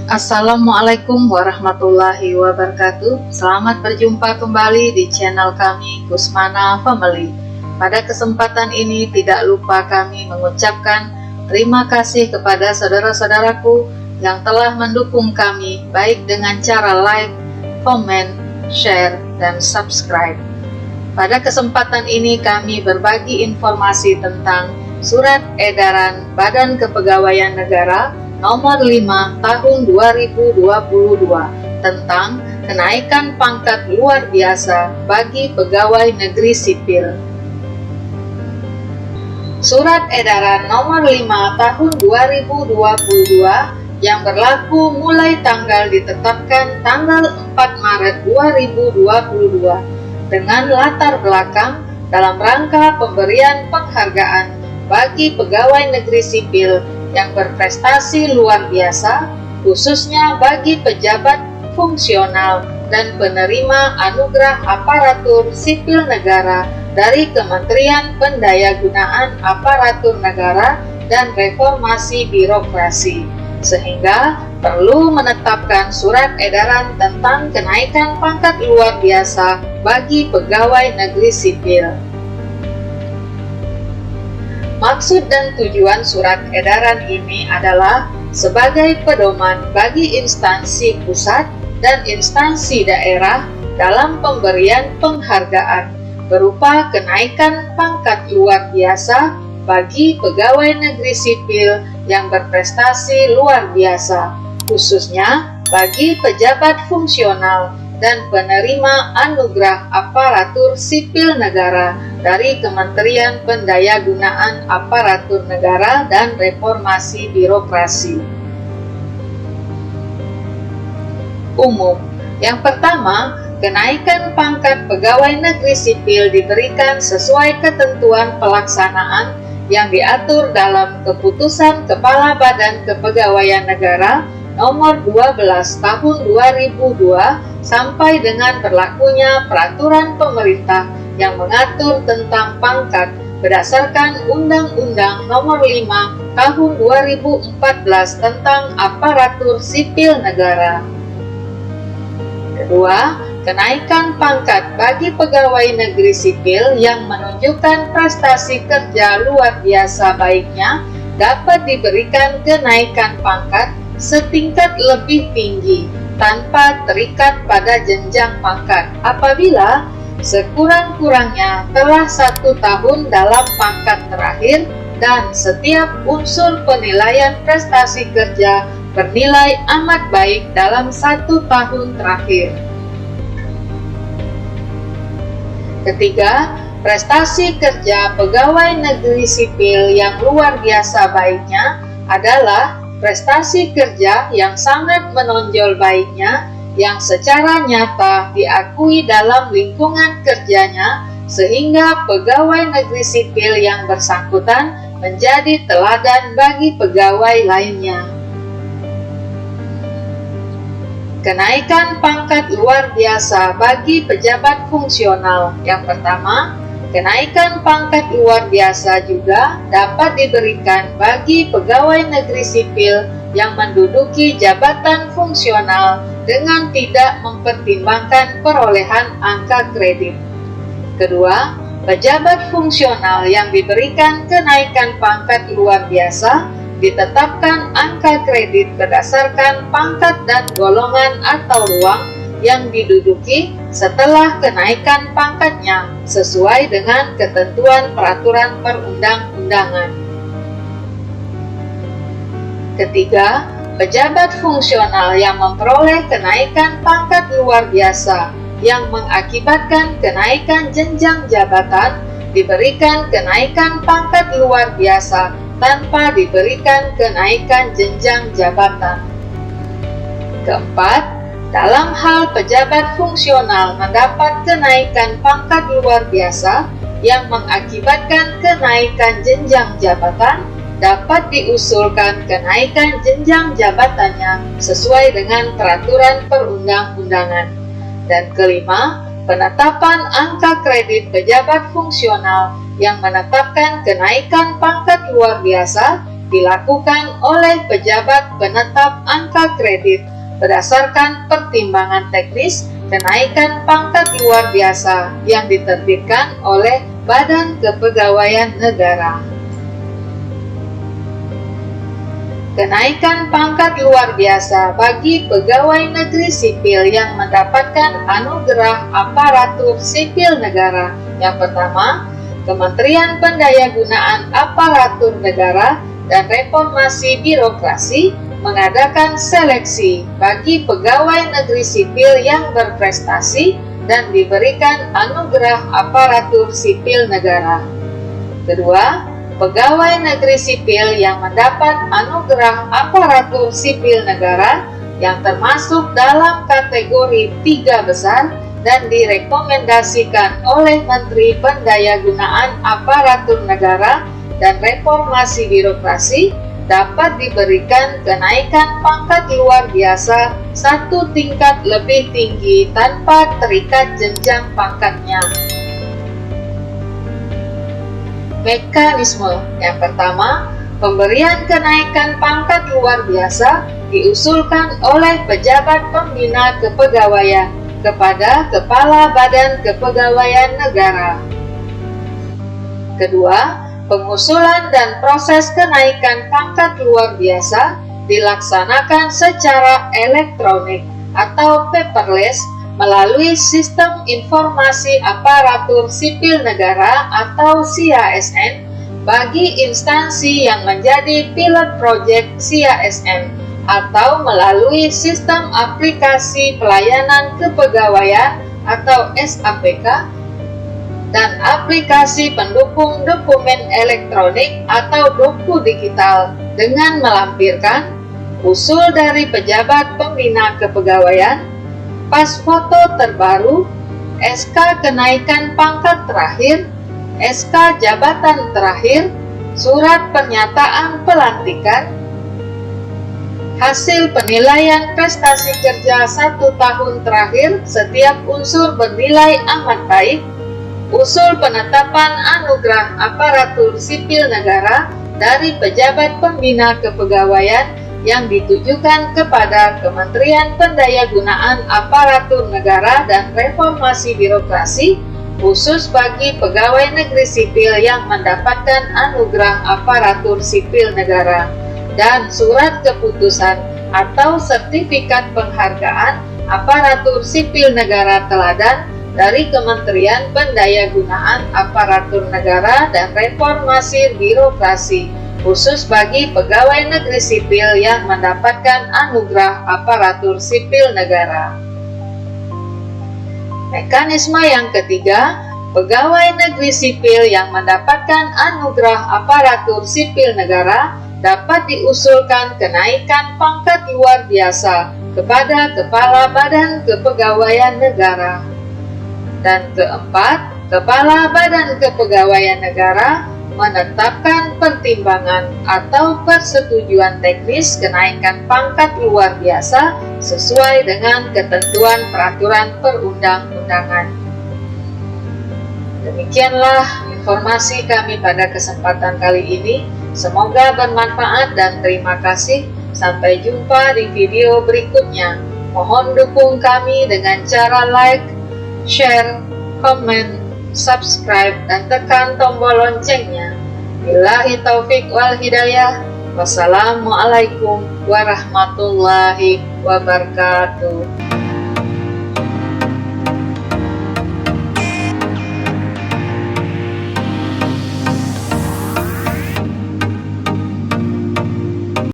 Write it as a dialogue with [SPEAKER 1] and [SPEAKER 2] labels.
[SPEAKER 1] Assalamualaikum warahmatullahi wabarakatuh. Selamat berjumpa kembali di channel kami Kusmana Family. Pada kesempatan ini tidak lupa kami mengucapkan terima kasih kepada saudara-saudaraku yang telah mendukung kami baik dengan cara like, komen, share, dan subscribe. Pada kesempatan ini kami berbagi informasi tentang Surat Edaran Badan Kepegawaian Negara Nomor 5 Tahun 2022 tentang kenaikan pangkat luar biasa bagi pegawai negeri sipil. Surat Edaran Nomor 5 Tahun 2022 yang berlaku mulai tanggal ditetapkan tanggal 4 Maret 2022 dengan latar belakang dalam rangka pemberian penghargaan bagi pegawai negeri sipil yang berprestasi luar biasa, khususnya bagi pejabat fungsional dan penerima anugerah aparatur sipil negara dari Kementerian Pendayagunaan Aparatur Negara dan Reformasi Birokrasi, sehingga perlu menetapkan surat edaran tentang kenaikan pangkat luar biasa bagi pegawai negeri sipil. Maksud dan tujuan surat edaran ini adalah sebagai pedoman bagi instansi pusat dan instansi daerah dalam pemberian penghargaan berupa kenaikan pangkat luar biasa bagi pegawai negeri sipil yang berprestasi luar biasa, khususnya bagi pejabat fungsional dan penerima anugerah aparatur sipil negara dari Kementerian Pendayagunaan Aparatur Negara dan Reformasi Birokrasi. Umum. Yang pertama, kenaikan pangkat pegawai negeri sipil diberikan sesuai ketentuan pelaksanaan yang diatur dalam Keputusan Kepala Badan Kepegawaian Negara Nomor 12 Tahun 2002 sampai dengan berlakunya Peraturan Pemerintah yang mengatur tentang pangkat berdasarkan Undang-Undang Nomor 5 Tahun 2014 tentang Aparatur Sipil Negara. Kedua, kenaikan pangkat bagi pegawai negeri sipil yang menunjukkan prestasi kerja luar biasa baiknya dapat diberikan kenaikan pangkat setingkat lebih tinggi tanpa terikat pada jenjang pangkat apabila sekurang-kurangnya telah 1 tahun dalam pangkat terakhir dan setiap unsur penilaian prestasi kerja bernilai amat baik dalam 1 tahun terakhir. Ketiga, prestasi kerja pegawai negeri sipil yang luar biasa baiknya adalah prestasi kerja yang sangat menonjol baiknya yang secara nyata diakui dalam lingkungan kerjanya sehingga pegawai negeri sipil yang bersangkutan menjadi teladan bagi pegawai lainnya. Kenaikan pangkat luar biasa bagi pejabat fungsional. Yang pertama, kenaikan pangkat luar biasa juga dapat diberikan bagi pegawai negeri sipil yang menduduki jabatan fungsional dengan tidak mempertimbangkan perolehan angka kredit. Kedua, pejabat fungsional yang diberikan kenaikan pangkat luar biasa ditetapkan angka kredit berdasarkan pangkat dan golongan atau ruang yang diduduki setelah kenaikan pangkatnya sesuai dengan ketentuan peraturan perundang-undangan. Ketiga, pejabat fungsional yang memperoleh kenaikan pangkat luar biasa yang mengakibatkan kenaikan jenjang jabatan diberikan kenaikan pangkat luar biasa tanpa diberikan kenaikan jenjang jabatan. Keempat, dalam hal pejabat fungsional mendapat kenaikan pangkat luar biasa yang mengakibatkan kenaikan jenjang jabatan, dapat diusulkan kenaikan jenjang jabatannya sesuai dengan peraturan perundang-undangan. Dan kelima, penetapan angka kredit pejabat fungsional yang menetapkan kenaikan pangkat luar biasa dilakukan oleh pejabat penetap angka kredit berdasarkan pertimbangan teknis kenaikan pangkat luar biasa yang diterbitkan oleh Badan Kepegawaian Negara. Kenaikan pangkat luar biasa bagi pegawai negeri sipil yang mendapatkan anugerah aparatur sipil negara. Yang pertama, Kementerian Pendayagunaan Aparatur Negara dan Reformasi Birokrasi mengadakan seleksi bagi pegawai negeri sipil yang berprestasi dan diberikan anugerah aparatur sipil negara. Kedua, pegawai negeri sipil yang mendapat anugerah aparatur sipil negara yang termasuk dalam kategori 3 besar dan direkomendasikan oleh Menteri Pendayagunaan Aparatur Negara dan Reformasi Birokrasi dapat diberikan kenaikan pangkat luar biasa 1 tingkat lebih tinggi tanpa terikat jenjang pangkatnya. Mekanisme yang pertama, pemberian kenaikan pangkat luar biasa diusulkan oleh pejabat pembina kepegawaian kepada Kepala Badan Kepegawaian Negara. Kedua, pengusulan dan proses kenaikan pangkat luar biasa dilaksanakan secara elektronik atau paperless melalui Sistem Informasi Aparatur Sipil Negara atau SIASN bagi instansi yang menjadi pilot project SIASN atau melalui Sistem Aplikasi Pelayanan Kepegawaian atau SAPK dan aplikasi pendukung dokumen elektronik atau doku digital dengan melampirkan usul dari pejabat pembina kepegawaian, pas foto terbaru, SK kenaikan pangkat terakhir, SK jabatan terakhir, surat pernyataan pelantikan, hasil penilaian prestasi kerja 1 tahun terakhir setiap unsur bernilai amat baik, usul penetapan anugerah aparatur sipil negara dari pejabat pembina kepegawaian yang ditujukan kepada Kementerian Pendayagunaan Aparatur Negara dan Reformasi Birokrasi khusus bagi pegawai negeri sipil yang mendapatkan anugerah aparatur sipil negara, dan surat keputusan atau sertifikat penghargaan aparatur sipil negara teladan dari Kementerian Pendayagunaan Aparatur Negara dan Reformasi Birokrasi khusus bagi pegawai negeri sipil yang mendapatkan anugerah aparatur sipil negara. Mekanisme yang ketiga, pegawai negeri sipil yang mendapatkan anugerah aparatur sipil negara dapat diusulkan kenaikan pangkat luar biasa kepada Kepala Badan Kepegawaian Negara. Dan keempat, Kepala Badan Kepegawaian Negara menetapkan pertimbangan atau persetujuan teknis kenaikan pangkat luar biasa sesuai dengan ketentuan peraturan perundang-undangan. Demikianlah informasi kami pada kesempatan kali ini. Semoga bermanfaat dan terima kasih. Sampai jumpa di video berikutnya. Mohon dukung kami dengan cara like, share, komen, subscribe, dan tekan tombol loncengnya. Billahi taufik wal hidayah. Wassalamualaikum warahmatullahi wabarakatuh.